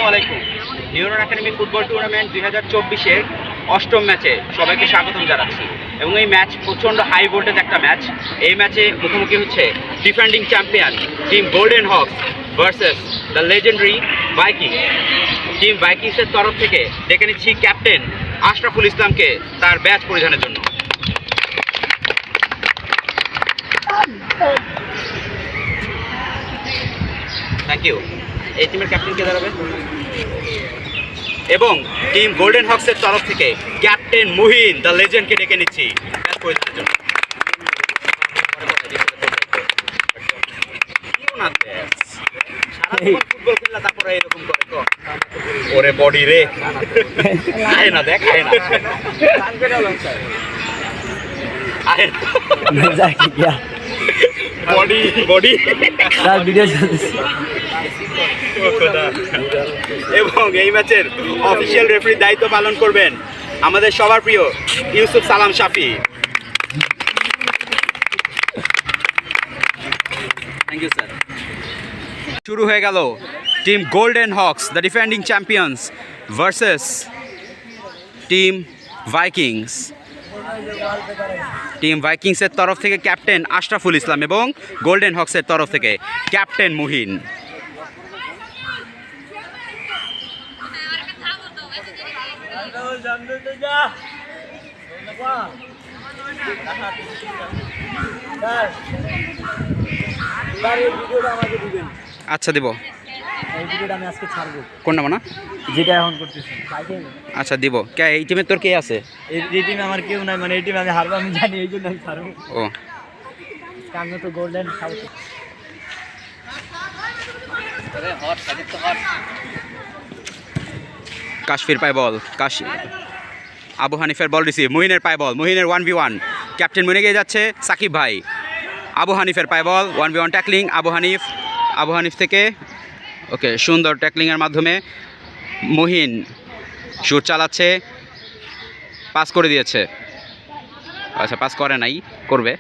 আসসালামু আলাইকুম। Neuron academy football tournament 2024-এর অষ্টম ম্যাচে সবাইকে স্বাগতম জানাচ্ছি। এবং এই ম্যাচ প্রচণ্ড হাই ভোল্টেজ একটা ম্যাচ। এই ম্যাচে মুখোমুখি হচ্ছে defending champion team golden hawks versus the legendary viking. Team ভাইকিংসের তরফ থেকে ডেকে নিচ্ছি ক্যাপ্টেন আশরাফুল ইসলামকে তার ব্যাচ পরিধানের জন্য। Thank you. এই টিমের ক্যাপ্টেন কে দাঁড়াবে? এবং টিম গোল্ডেন হকসের তরফ থেকে ক্যাপ্টেন মুহিন দ্য লেজেন্ডকে ডেকে নিচ্ছি ম্যাচ পরিচালনার জন্য। ফুটবল খেললে তারপরে এরকম করে তো ওরে বডি রে আয় না দেখ আয় না আয় না বডি বডি ভিডিও এবং এই ম্যাচের অফিসিয়াল রেফারির দায়িত্ব পালন করবেন আমাদের সবার প্রিয় ইউসুফ সালাম শাফি। Thank you sir. শুরু হয়ে গেল team golden hawks the defending champions versus team vikings. Team ভাইকিংসের তরফ থেকে ক্যাপ্টেন আশরাফুল ইসলাম এবং গোল্ডেন হকসের তরফ থেকে ক্যাপ্টেন মুহিন। আচ্ছা দিব কোনটা মানা যেটা এখন করতেছি আচ্ছা দিব। কে এই টিমে তোর কে আছে? এই টিমে আমার কেউ নাই, মানে এই টিমে আমি হারবো আমি জানি, এই জন্য আমি হারবো। ও আমি তো গোল্ডেন সাউথ। কাশফির পায় বল, আবু হানিফের বল রিসিভ, মুহিনের পায় বল, মুহিনের 1v1, ক্যাপ্টেন মুহিন এগিয়ে যাচ্ছে, সাকিব ভাই, আবু হানিফের পায় বল, 1v1 ট্যাকলিং, আবু হানিফ থেকে ওকে সুন্দর ট্যাকলিংয়ের মাধ্যমে মুহিন শুট চালাচ্ছে, পাস করে দিয়েছে, আচ্ছা পাস করে নাই, করবে,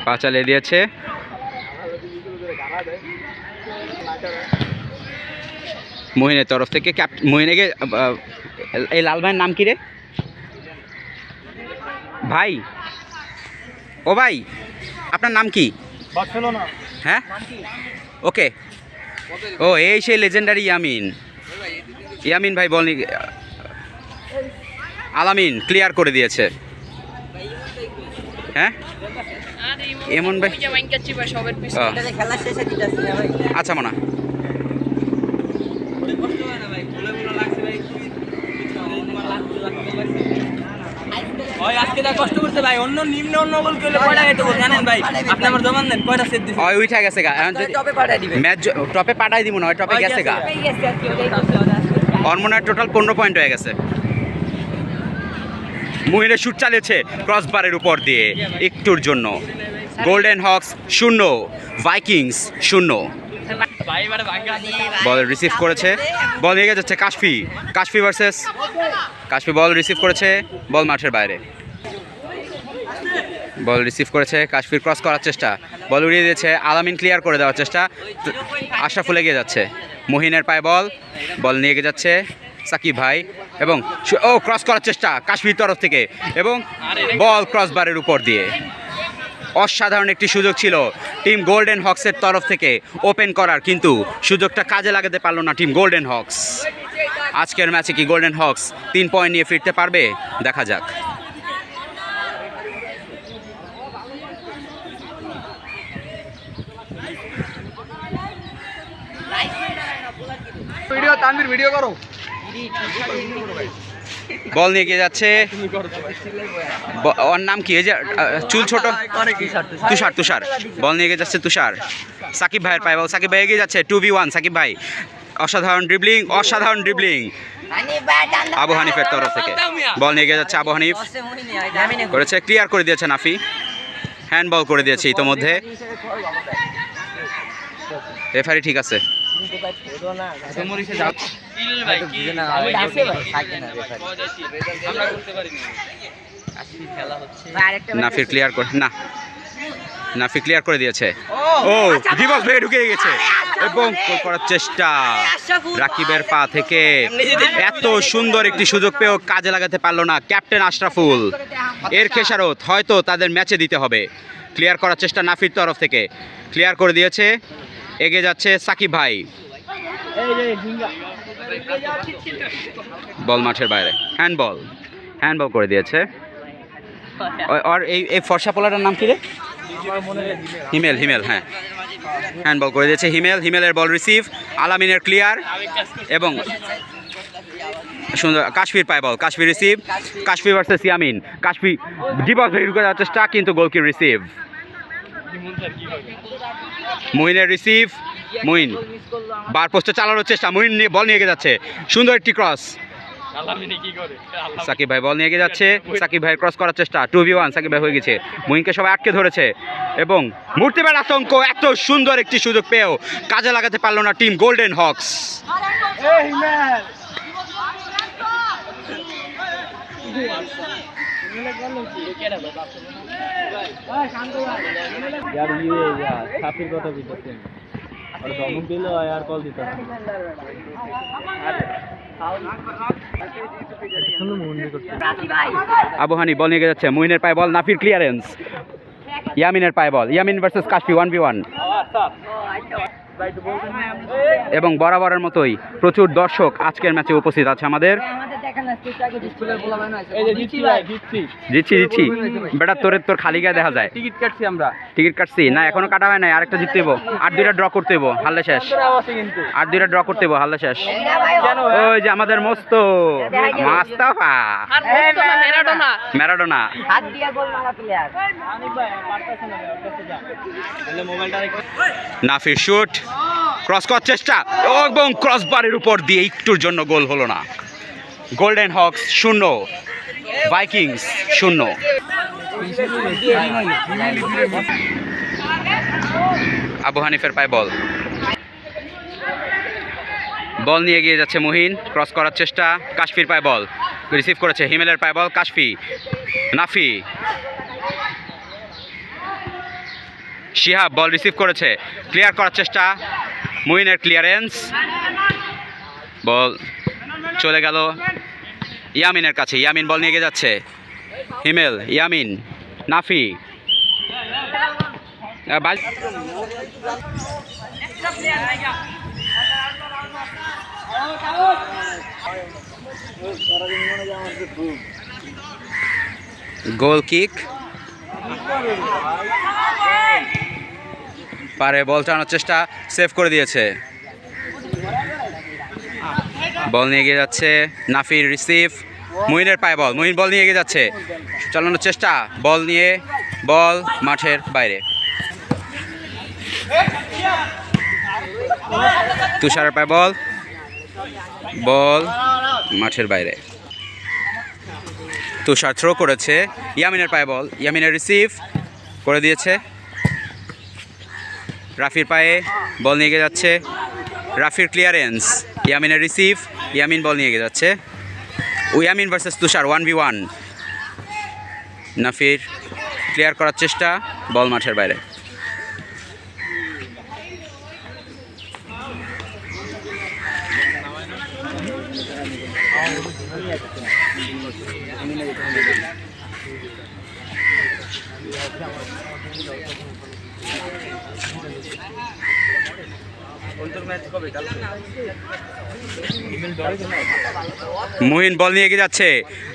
পা চালিয়ে দিয়েছে, মুহিনের তরফ থেকে মুহিনকে এই লাল ভাইয়ের নাম কি রে ভাই? ও ভাই আপনার নাম কি? হ্যাঁ ওকে, ও এই সেই লেজেন্ডারি ইয়ামিন ভাই বল, আলামিন ক্লিয়ার করে দিয়েছে। হ্যাঁ এমন ভাই আচ্ছা মনা কষ্ট করছে ভাই, অন্য নিম্ন অন্য বল করলে কয়টা খেতে বল জানেন ভাই? আপনি আমার জমান দেন কয়টা সেট দিছেন? ওই উঠা গেছে গা, এখন যদি টপে পাঠাই দিবেন, ম্যাচ টপে পাঠাই দিব না, ওই টপে গেছে গা, হরমোনের টোটাল 15 পয়েন্ট হয়ে গেছে। মুহিনের শুট চালিয়েছে ক্রস বারের উপর দিয়ে একটুর জন্য। Golden Hawks 0, Vikings 0। Ball receive করেছে, বল নিয়ে যাচ্ছে Kashfi versus Kashfi, ball receive করেছে, বল মাঠের বাইরে, বল রিসিভ করেছে, কাশফির ক্রস করার চেষ্টা, বল উড়িয়ে দিয়েছে, আলামিন ক্লিয়ার করে দেওয়ার চেষ্টা, আশরাফুল এগিয়ে যাচ্ছে, মুহিনের পায়ে বল নিয়ে এগিয়ে যাচ্ছে সাকিব ভাই, এবং ও ক্রস করার চেষ্টা কাশফির তরফ থেকে, এবং বল ক্রস বারের উপর দিয়ে। অসাধারণ একটি সুযোগ ছিল টিম গোল্ডেন হকসের তরফ থেকে ওপেন করার, কিন্তু সুযোগটা কাজে লাগাতে পারলো না টিম গোল্ডেন হকস। আজকের ম্যাচে কি গোল্ডেন হকস 3 পয়েন্ট নিয়ে ফিরতে পারবে? দেখা যাক। ভিডিও করো। বল নিয়ে গিয়ে যাচ্ছে, ওর নাম কি? এই যে চুল ছোট, তুষার, বল নিয়ে গিয়ে যাচ্ছে তুষার, সাকিব ভাইয়ের পায় বল, সাকিব ভাই এগিয়ে যাচ্ছে, 2v1, সাকিব ভাই অসাধারণ ড্রিবলিং, আবু হানিফের তরফ থেকে বল নিয়ে গিয়ে যাচ্ছে, আবু হানিফ করেছে, ক্লিয়ার করে দিয়েছে নাফি, হ্যান্ড বল করে দিয়েছে ইতোমধ্যে, রেফারি ঠিক আছে। নাফির ক্লিয়ার করে নাফি ক্লিয়ার করে দিয়েছে। ও দিবস ভাই ঢুকে গেছে এবং গোল করার চেষ্টা রাকিবের পা থেকে। এত সুন্দর একটি সুযোগ পেয়েও কাজে লাগাতে পারলো না ক্যাপ্টেন আশরাফুল। এর খেসারত হয়তো তাদের ম্যাচে দিতে হবে। ক্লিয়ার করার চেষ্টা নাফির তরফ থেকে, ক্লিয়ার করে দিয়েছে। এগিয়ে যাচ্ছে সাকিব ভাই, বল মাঠের বাইরে, হ্যান্ডবল করে দিয়েছে। আর এই ফর্সা পোলাটার নাম কি রে? হিমেল, হ্যাঁ হ্যান্ডবল করে দিয়েছে হিমেলের বল রিসিভ, আলামিনের ক্লিয়ার এবং সুন্দর কাশফির পায় বল, কাশফির রিসিভ, কাশফি ভার্সেস ইয়ামিন, কাশফি দিবস ভাই ঢুকে যাওয়ার চেষ্টা কিন্তু গোলকি রিসিভ। মুহিনের রিসিভ, মুহিন বার পোস্টে চালানোর চেষ্টা, মুহিন নিয়ে বল নিয়ে যাচ্ছে, সুন্দর একটি ক্রস, সাকিব ভাই বল নিয়ে যাচ্ছে, সাকিব ভাই ক্রস করার চেষ্টা, 2v1 সাকিব ভাই হয়ে গেছে, মুহিনকে সবাই আটকে ধরেছে এবং মূর্তিবার আতঙ্ক। এত সুন্দর একটি সুযোগ পেয়েও কাজে লাগাতে পারলো না টিম গোল্ডেন হকস। আবু হানি বল নিয়ে যাচ্ছে, মুহিনের পায়ে বল, নাফির ক্লিয়ারেন্স, ইয়ামিনের পায়ে বল, ইয়ামিন ভার্সেস কাশফি 1v1 এবং বরাবরের মতোই প্রচুর দর্শক আজকের ম্যাচে উপস্থিত আছে আমাদের। জিতছি বেটা, তোর খালি গায়ে দেখা যায়। টিকিট কাটছি না, এখনো কাটা হয় নাই, আরেকটা জিততে হইব, আর 2টা ড্র করতে হইব, হারলে শেষ, আর 2টা ড্র করতে হইব, হারলে শেষ। ওই যে আমাদের মাস্তাফা ম্যারাডোনা নাফির শুট, ক্রস করার চেষ্টা এবং ক্রস বারের উপর দিয়ে একটুর জন্য গোল হলো না। Golden Hawks 0, Vikings 0। আবু হানিফের পায়ে বল নিয়ে গিয়ে যাচ্ছে মুহিন, ক্রস করার চেষ্টা, কাশফির পায়ে বল রিসিভ করেছে, হিমেলের পায়ে বল, কাশফি, নাফি, শিহাব বল রিসিভ করেছে, ক্লিয়ার করার চেষ্টা, মুহিনের ক্লিয়ারেন্স, বল চলে গেল ইয়ামিনের কাছে, ইয়ামিন বল নিয়ে যাচ্ছে, হিমেল, ইয়ামিন, নাফি, গোল কিক, পারে বল টানার চেষ্টা, সেভ করে দিয়েছে। বল নিয়ে এগিয়ে যাচ্ছে, নাফির রিসিভ, মুহিনের পায়ে বল, মুহিন বল নিয়ে এগিয়ে যাচ্ছে, চালানোর চেষ্টা, বল মাঠের বাইরে, তুষারের পায়ে বল মাঠের বাইরে, তুষার থ্রো করেছে, ইয়ামিনের পায়ে বল, ইয়ামিনের রিসিভ করে দিয়েছে, রাফির পায়ে বল নিয়ে এগিয়ে যাচ্ছে, রাফির ক্লিয়ারেন্স, ইয়ামিনের রিসিভ, ইয়ামিন বল নিয়ে এগিয়ে যাচ্ছে, ইয়ামিন ভার্সেস তুষার 1v1, নাফির ক্লিয়ার করার চেষ্টা, বল মাঠের বাইরে। মুহিন বল নিয়ে এগিয়ে যাচ্ছে,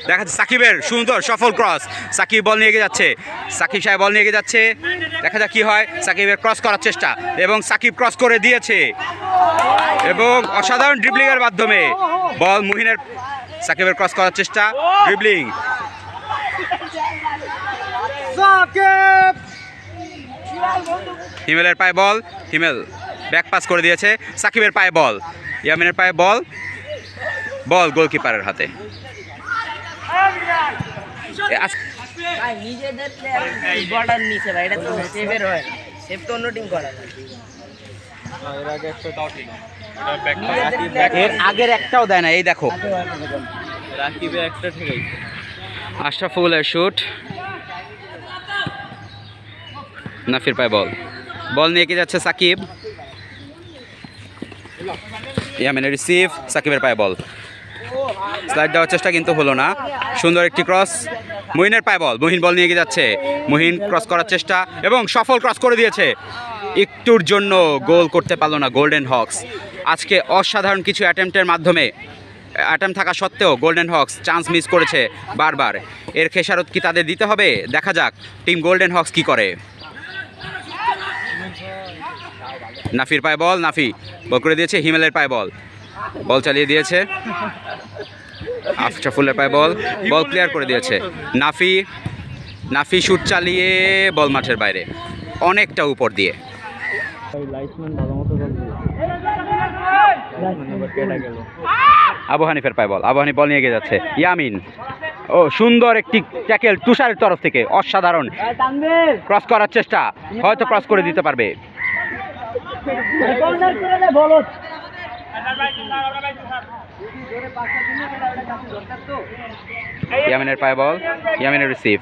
দেখা যাচ্ছে সাকিবের সুন্দর সফল ক্রস, সাকিব বল নিয়ে এগিয়ে যাচ্ছে, সাকিব সাহেব বল নিয়ে এগিয়ে যাচ্ছে, দেখা যাক কি হয়, সাকিবের ক্রস করার চেষ্টা এবং সাকিব ক্রস করে দিয়েছে এবং অসাধারণ ড্রিবলিংয়ের মাধ্যমে বল মুহিনের, সাকিবের ক্রস করার চেষ্টা, ড্রিবলিং, হিমেলের পায়ে বল, হিমেল ব্যাক পাস করে দিয়েছে, সাকিবের পায়ে বল, ইয়ামিনের পায়ে বল গোলকিপারের হাতে। আগের একটাও দেয় না, এই দেখো আশরাফুলের শুট, নাফির পায় বল, বল নিয়ে এগিয়ে যাচ্ছে সাকিব, ইয়ামিনের রিসিভ, সাকিবের পায় বল, স্লাইড দেওয়ার চেষ্টা কিন্তু হলো না, সুন্দর একটি ক্রস, মুহিনের পায় বল, মুহিন বল নিয়ে এগিয়ে যাচ্ছে, মুহিন ক্রস করার চেষ্টা এবং সফল ক্রস করে দিয়েছে, একটুর জন্য গোল করতে পারলো না গোল্ডেন হকস। আজকে অসাধারণ কিছু অ্যাটেম্পটের মাধ্যমে অ্যাটেম্প থাকা সত্ত্বেও গোল্ডেন হকস চান্স মিস করেছে বারবার। এর খেসারত কি তাদের দিতে হবে? দেখা যাক টিম গোল্ডেন হকস কি করে। নাফির পায় বল, নাফি বল করে দিয়েছে, হিমেলের পায় বল, বল চালিয়ে দিয়েছে, আশরাফুলের পায় বল, বল ক্লিয়ার করে দিয়েছে নাফি, নাফি শুট চালিয়ে বল মাঠের বাইরে অনেকটা উপর দিয়ে। আবু হানিফের পায় বল, আবু হানিফ বল নিয়ে এগিয়ে যাচ্ছে, ইয়ামিন, ও সুন্দর একটি ট্যাকেল তুষারের তরফ থেকে, অসাধারণ ক্রস করার চেষ্টা, হয়তো ক্রস করে দিতে পারবে। ইয়ামিনের পায় বল, ইয়ামিনের রিসিভ,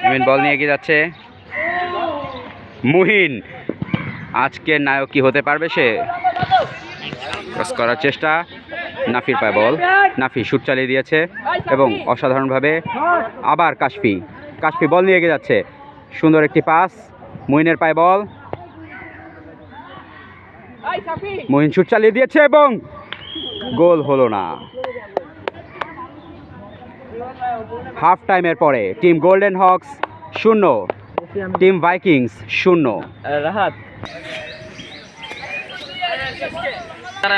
ইয়ামিন বল নিয়ে এগিয়ে যাচ্ছে, মুহিন আজকের নায়ক কি হতে পারবে সে? ক্রস করার চেষ্টা, নাফির পায় বল, নাফি শুট চালিয়ে দিয়েছে এবং অসাধারণভাবে আবার কাশফি, কাশফি বল নিয়ে এগিয়ে যাচ্ছে, সুন্দর একটি পাস, মুহিনের পায় বল, মুহিন শুট চালিয়ে দিয়েছে এবং গোল হলো না। হাফ টাইমের পরে team golden Hawks 0, team Vikings 0। Rahat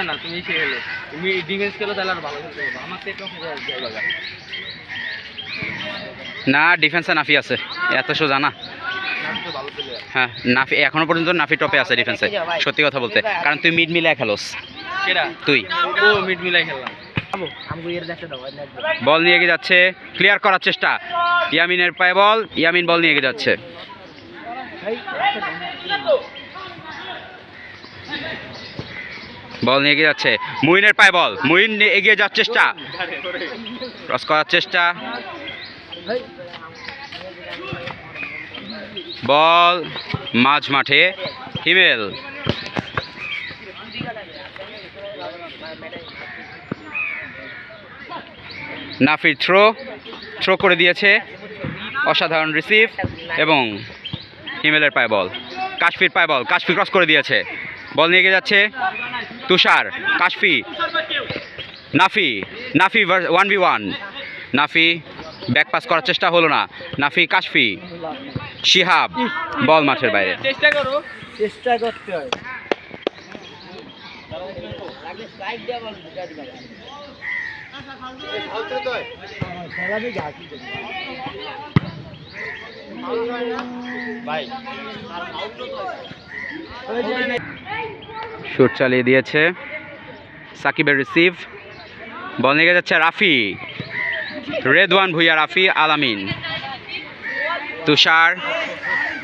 না, তুমি খেলো, তুমি ডিফেন্স খেলো, তাহলে আর ভালো খেলতে পারবে। আমার তো একটু না, ডিফেন্সে নাফি আছে, এত সোজা না। হ্যাঁ, নাফি এখনো পর্যন্ত নাফি টপে আছে ডিফেন্সে, সত্যি কথা বলতে, কারণ তুই মিড মিলাই খেলোস। তুই ও মিড মিলাই খেললাম। বল নিয়ে এগিয়ে যাচ্ছে, ক্লিয়ার করার চেষ্টা, ইয়ামিনের পায়ে বল, ইয়ামিন বল নিয়ে এগিয়ে যাচ্ছে, বল নিয়ে এগিয়ে যাচ্ছে, মুহিনের পায়ে বল, মুহিন এগিয়ে যাওয়ার চেষ্টা, ক্রস করার চেষ্টা, বল মাঝ মাঠে, হিমেল, নাফির থ্রো করে দিয়েছে, অসাধারণ রিসিভ এবং হিমেলের পায়ে বল, কাশফির পায়ে বল, কাশফি ক্রস করে দিয়েছে, বল নিয়ে এগিয়ে যাচ্ছে, Tushar, Kashfi, Nafi, Nafi 1v1, Nafi back pass করার চেষ্টা হলো না, নাফি, কাশফি, শিহাব, বল মাঠের বাইরে। চেষ্টা করো, চেষ্টা করতে হয়। শুট চালিয়ে দিয়েছে, সাকিবের রিসিভ, বল নিয়ে যাচ্ছে রাফি, রেদওয়ান ভুইয়া, রাফি, আলামিন, তুষার,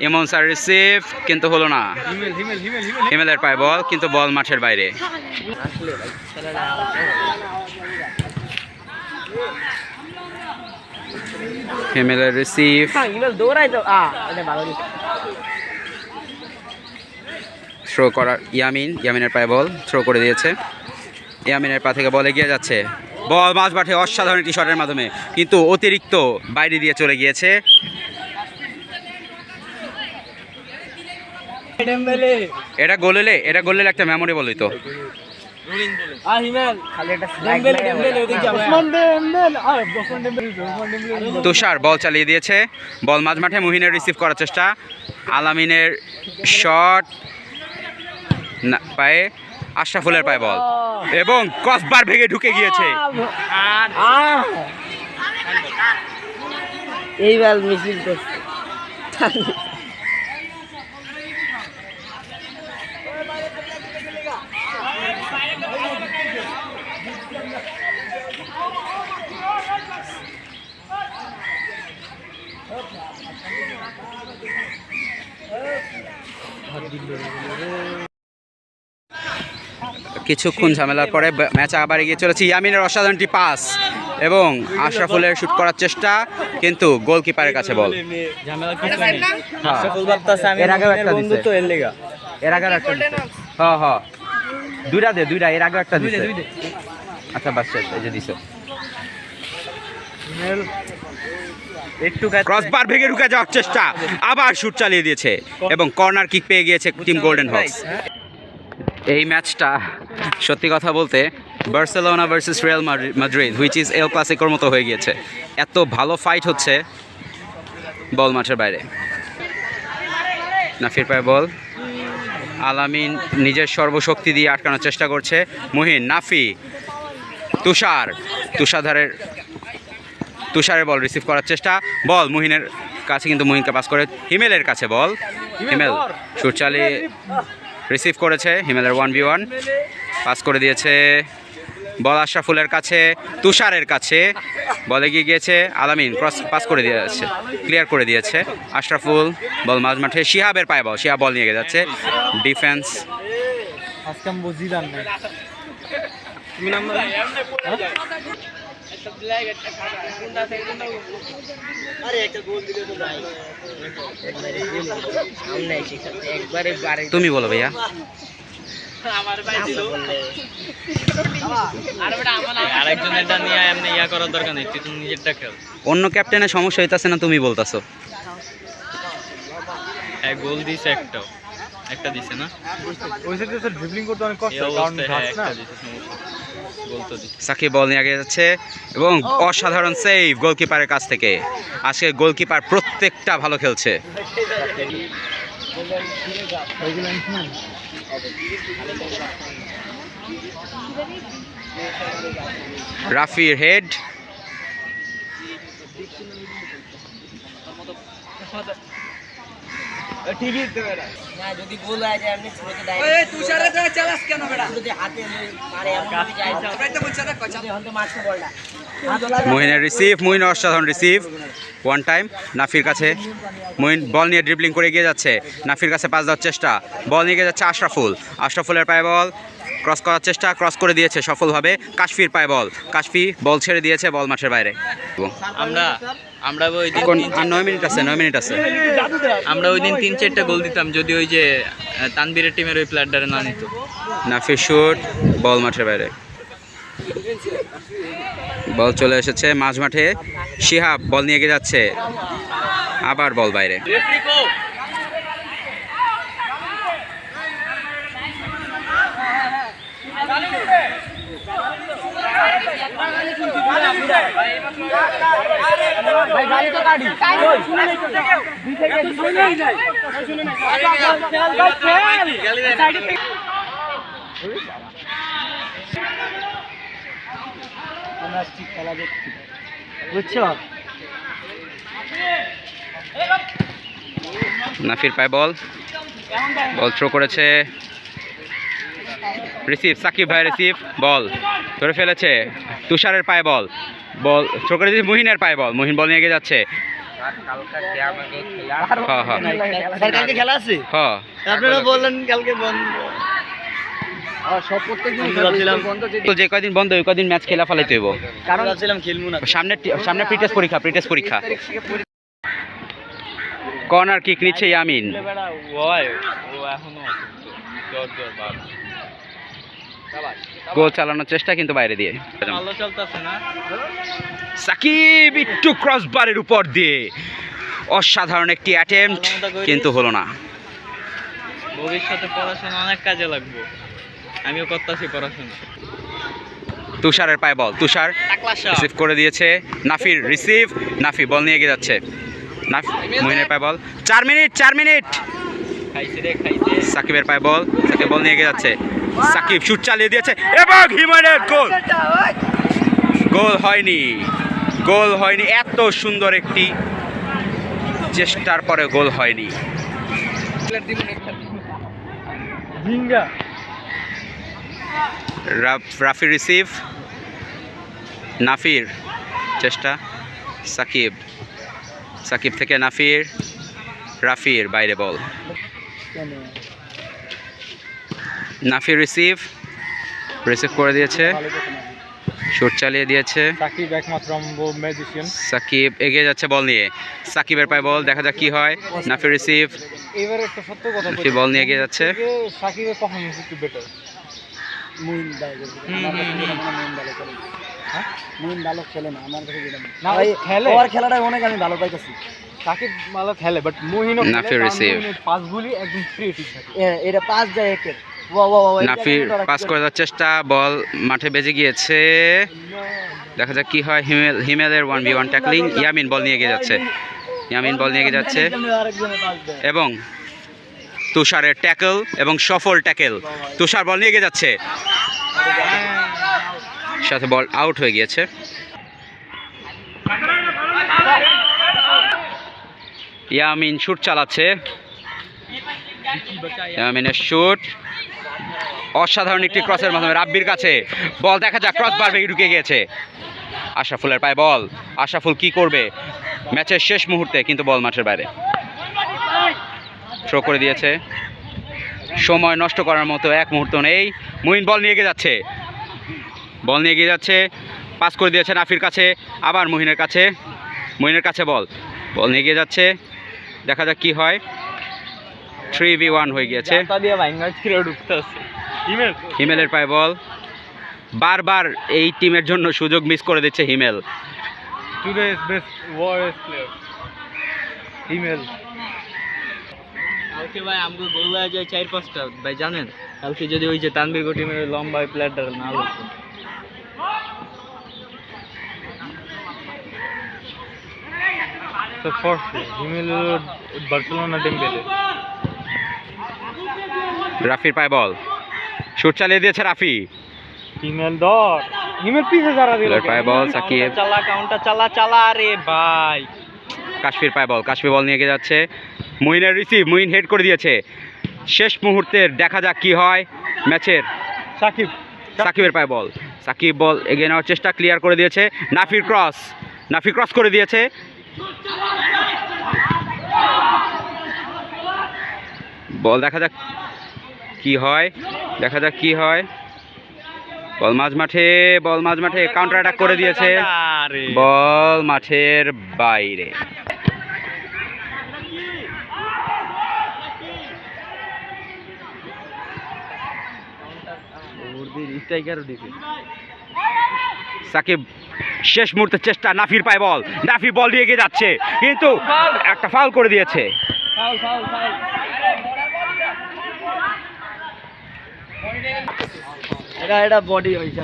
ইমন স্যার রিসিভ কিন্তু হলো না, হিমেলের পায় বল কিন্তু বল মাঠের বাইরে। হিমেলের রিসিভ, থ্রো করার ইয়ামিন, ইয়ামিনের পায়ে বল, থ্রো করে দিয়েছে, ইয়ামিনের পা থেকে বল এগিয়ে যাচ্ছে, বল মাঝ মাঠে অসাধারণ একটি শটের মাধ্যমে কিন্তু অতিরিক্ত বাইরে দিয়ে চলে গিয়েছে। এটা গোলেলে একটা মেমোরেবল হইতো। তুষার বল চালিয়ে দিয়েছে, বল মাঝ মাঠে, মুহিনের রিসিভ করার চেষ্টা, আলামিনের শট পায়ে, আশরাফুলের পায়ে বল এবং ক্রসবার ভেঙে ঢুকে গিয়েছে। এইবার মিছিল করছে। কিছুক্ষণ ঝামেলার পরে ম্যাচ আবার এগিয়ে চলেছে, ইয়ামিনের অসাধারণ একটি পাস, এবং আশরাফুলের শুট করার চেষ্টা, কিন্তু গোলকিপারের কাছে বল। এর আগেও একটা দিছে। এর আগেও একটা দিছে। হ্যাঁ হ্যাঁ, দুইটা এর আগেও একটা দিছে। আচ্ছা বাস শেষ, এই যে দিছে। ক্রসবার ভেঙে ঢুকে যাওয়ার চেষ্টা, আবার শুট চালিয়ে দিয়েছে এবং কর্নার কিক পেয়ে গিয়েছে টিম গোল্ডেন হক্স। এই ম্যাচটা সত্যি কথা বলতে Barcelona versus Real Madrid which is El ক্লাসিকোর মতো হয়ে গিয়েছে। এত ভালো ফাইট হচ্ছে বল মাঠের বাইরে। নাফির পায় বল, আলামিন নিজের সর্বশক্তি দিয়ে আটকানোর চেষ্টা করছে। মুহিন, নাফি, তুষারের বল রিসিভ করার চেষ্টা, বল মুহিনের কাছে, কিন্তু মুহিনকে পাস করে হিমেলের কাছে বল। হিমেল শুট চালিয়ে রিসিভ করেছে, হিমেলের 1v1 পাস করে দিয়েছে। বল আশরাফুলের কাছে, তুষারের কাছে বলে গিয়েছে, আলামিন ক্রস পাস করে দিয়েছে, ক্লিয়ার করে দিয়েছে আশরাফুল। বল মাঝ মাঠে, শিহাবের পায়ে বল, শিহাব বল নিয়ে যাচ্ছে। ডিফেন্স তুমি বলো ভাইয়া। অন্য ক্যাপ্টেনের সমস্যা হইতাছে না, তুমি বলতাছো। গোল দিছে, একটা দিছে না, ড্রিবলিং করতে অনেক কষ্ট, কারণ ঘাস না। সাকিব বল নিয়ে আগে যাচ্ছে এবং অসাধারণ সেভ গোলকিপারের কাছ থেকে। আজকে গোলকিপার প্রত্যেকটা ভালো খেলছে। রাফির হেড, যদি গোল হয়ে যায় এমনি ছোটকে ডাইরেক্ট তুষারে চালাস কেন বেটা যদি হাতে মারে এমন যায় আমরা তো বলছ না কচা হতে মারতে বলটা মুহিনের রিসিভ, মুহিন অসাধারণ রিসিভ, ওয়ান টাইম নাফির কাছে। মুহিন বল নিয়ে ড্রিবলিং করে এগিয়ে যাচ্ছে, নাফির কাছে পাস দেওয়ার চেষ্টা, বল নিয়ে যাচ্ছে আশরাফুলের পায়ে বল, ক্রস করার চেষ্টা, ক্রস করে দিয়েছে সফলভাবে। কাশফির পায়ে বল, কাশফি বল ছেড়ে দিয়েছে, বল মাঠের বাইরে। আমরা ওই দিন আর 9 মিনিট আছে, 9 মিনিট আছে। আমরা ওই দিন 3-4টা গোল দিতাম যদি ওই যে তানবীরের টিমের ওই প্লেয়ারটারে না নিত। নাফির শুট, বল মাঠের বাইরে। বল চলে এসেছে মাঝ মাঠে, শিহাব বল নিয়ে এগিয়ে যাচ্ছে, আবার বল বাইরে। নাফির পায় বল, বল থ্রো করেছে, রিসিভ সাকিব ভাই, রিসিভ বল ধরে ফেলেছে। তুষারের পায়ে বল, বল থ্রো করে দিয়েছে মুহিনের পায়ে বল, মুহিন বল নিয়ে এগিয়ে যাচ্ছে। কালকে খেলা আছে, আপনারা বললেন কালকে বন্ধ। যে কয়দিন বন্ধ ওই কয়দিন ম্যাচ খেলা ফেলাইতে হইব, কারণ ছিলাম খেলবো না। সামনে প্রিটেস্ট পরীক্ষা। কর্নার কিক নিচ্ছে ইয়ামিন, গোল চালানোর চেষ্টা কিন্তু বাইরে দিয়ে। সাকিব একটু ক্রসবারের উপর দিয়ে অসাধারণ একটি অ্যাটেম্পট, কিন্তু হলো না। ভবিষ্যতে পড়াশোনা অনেক কাজে লাগবে, আমিও করতেছি পড়াশোনা। তুষারের পায়ে বল, তুষার রিসিভ করে দিয়েছে, নাফির রিসিভ, নাফি বল নিয়ে এগিয়ে যাচ্ছে, মুহিনের পায়ে বল, 4 মিনিট। সাকিবের পায়ে বল, সাকিব বল নিয়ে এগিয়ে যাচ্ছে, সাকিব শুট চালিয়ে দিয়েছে এবং হিমানের গোল হয়নি। এত সুন্দর একটি চেষ্টার পরে গোল হয়নি। রাফি রিসিভ, নাফির চেষ্টা, সাকিব থেকে রাফির বাইরে বল, নাফির রিসিভ করে দিয়েছে, শুট চালিয়ে দিয়েছে সাকিব একমাত্র ম্যাজিশিয়ান। সাকিব এগিয়ে যাচ্ছে বল নিয়ে, সাকিবের পায়ে বল, দেখা যাক কি হয়। নাফি রিসিভ, এবারে একটা সত্য কথা নাফি বল নিয়ে এগিয়ে যাচ্ছে। সাকিবের পারফরম্যান্স একটু বেটার। মুইন ভালো করে। হ্যাঁ মুইন ভালো খেলে না আমার কাছে যেটা না, ভাই খেলে। ওর খেলাটা অনেক আমি ভালো পাইতেছি। সাকিব ভালো খেলে বাট মুহিনও নাফি receive। পাসগুলি একদম ক্রিয়েটিভ থাকে। এটা পাস যায় একের। ওয়া ওয়া ওয়া নাফি পাস করে দেওয়ার চেষ্টা, বল মাঠে বেজে গিয়েছে, দেখা যাক কি হয়। হিমেলের 1v1 ট্যাকলিং, ইয়ামিন বল নিয়ে এগিয়ে যাচ্ছে, ইয়ামিন বল নিয়ে এগিয়ে যাচ্ছে আরেকজনের পাস দেয়। এবং তুষারের ট্যাকল এবং সফল ট্যাকল। তুষার বল নিয়ে এগিয়ে যাচ্ছে, সাথে বল আউট হয়ে গিয়েছে। ইয়ামিন শুট চালাচ্ছে, ইয়ামিনের শুট অসাধারণ একটি ক্রসের মাধ্যমে রাব্বির কাছে বল, দেখা যাক ক্রস বার বেগে ঢুকে গিয়েছে। আশরাফুলের পায়ে বল, আশরাফুল কি করবে ম্যাচের শেষ মুহূর্তে, কিন্তু বল মাঠের বাইরে, থ্রো করে দিয়েছে। সময় নষ্ট করার মতো এক মুহূর্ত নেই। মুইন বল নিয়ে এগিয়ে যাচ্ছে, বল নিয়ে এগিয়ে যাচ্ছে, পাস করে দিয়েছে নাফির কাছে, আবার মুহিনের কাছে, মুহিনের কাছে বল, বল নিয়ে এগিয়ে যাচ্ছে, দেখা যাক কি হয়। 3v1 হয়ে গিয়েছে। জাতা দিয়ে ভাইঙ্গাজ করে ঢুকতে আছে হিমেল। হিমেলের পায়ে বল, বারবার এই টিমের জন্য সুযোগ মিস করে দিচ্ছে হিমেল। টুডেজ বেস্ট ওয়ারেস্ট প্লেয়ার হিমেল। কালকে ভাই আমগো গোল হয়ে যায় 4-5টা ভাই, জানেন কালকে যদি ওই যে তানবীর টিমের লম্বা প্লেয়ারটা না লাগতো। তো ফোর্থ হিমেল বার্সেলোনা ডেম্বেলে। রাফির পায়ে বল, শুট চালিয়ে দিয়েছে রাফি, হিমেল ধর, হিমেল পিছে যারা দিল পায়ে বল, সাকিব চালা কাউন্টার চালা রে ভাই। কাশফির পায়ে বল, কাশফি বল নিয়ে এগিয়ে যাচ্ছে, মুহিনের রিসিভ, মুহিন হেড করে দিয়েছে। শেষ মুহূর্তের দেখা যাক কি হয় ম্যাচের। সাকিব সাকিবের পায়ে বল, সাকিব বল এগিয়ে নেওয়ার চেষ্টা, ক্লিয়ার করে দিয়েছে। নাফির ক্রস, নাফি ক্রস করে দিয়েছে, বল দেখা যাক কি হয়, দেখা যাক কি হয়। বল মাঝ মাঠে, বল মাঝ মাঠে, কাউন্টার অ্যাটাক করে দিয়েছে, বল মাঠের বাইরে। সাকিব শেষ মুহূর্তের চেষ্টা, নাফির পায়ে বল, নাফি বল দিয়ে এগিয়ে যাচ্ছে, কিন্তু একটা ফাউল করে দিয়েছে। এটা বডি হইছে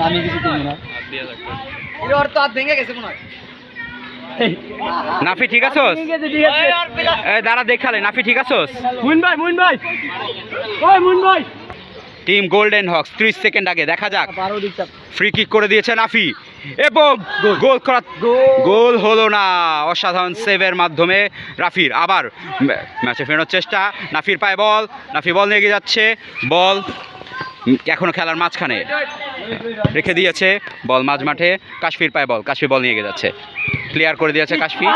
আমি কিছু করি না। এটা ওর তো হাত ভেঙে গেছে মনে হয়। নাফি ঠিক আছোস? এই দাঁড়া দেখালে, নাফি ঠিক আছোস? মুইন ভাই ওই মুইন ভাই। টিম গোল্ডেন হক্স 30 সেকেন্ড আগে, দেখা যাক। পারো দিকটা ফ্রি কিক করে দিয়েছে নাফি এবং গোল হলো না। অসাধারণ সেভের মাধ্যমে রাফির আবার ম্যাচে ফেরানোর চেষ্টা। নাফির পায়ে বল, নাফি বল নিয়ে এগিয়ে যাচ্ছে, বল এখনো খেলার মাঝখানে রেখে দিয়েছে, বল মাঝ মাঠে। কাশফির পায়ে বল, কাশফি বল নিয়ে এগিয়ে যাচ্ছে, ক্লিয়ার করে দিয়েছে কাশফি।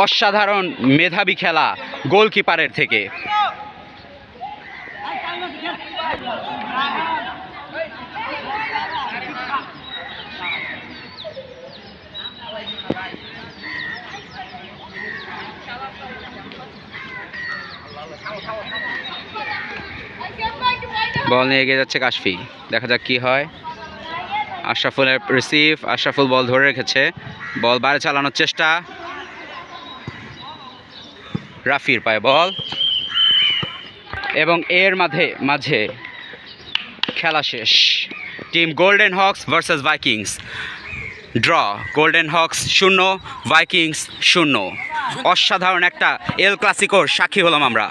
অসাধারণ মেধাবী খেলা গোলকিপারের থেকে। বল নিয়ে এগিয়ে যাচ্ছে কাশফি, দেখা যাক কি হয়। আশরাফুলের রিসিভ, আশরাফুল বল ধরে রেখেছে, বল বাইরে চালানোর চেষ্টা, রাফির পায়ে বল এবং এর মাঝে খেলা শেষ। Team golden Hawks versus Vikings draw. Golden Hawks 0, Vikings 0। অসাধারণ একটা এল ক্লাসিকোর সাক্ষী হলাম আমরা।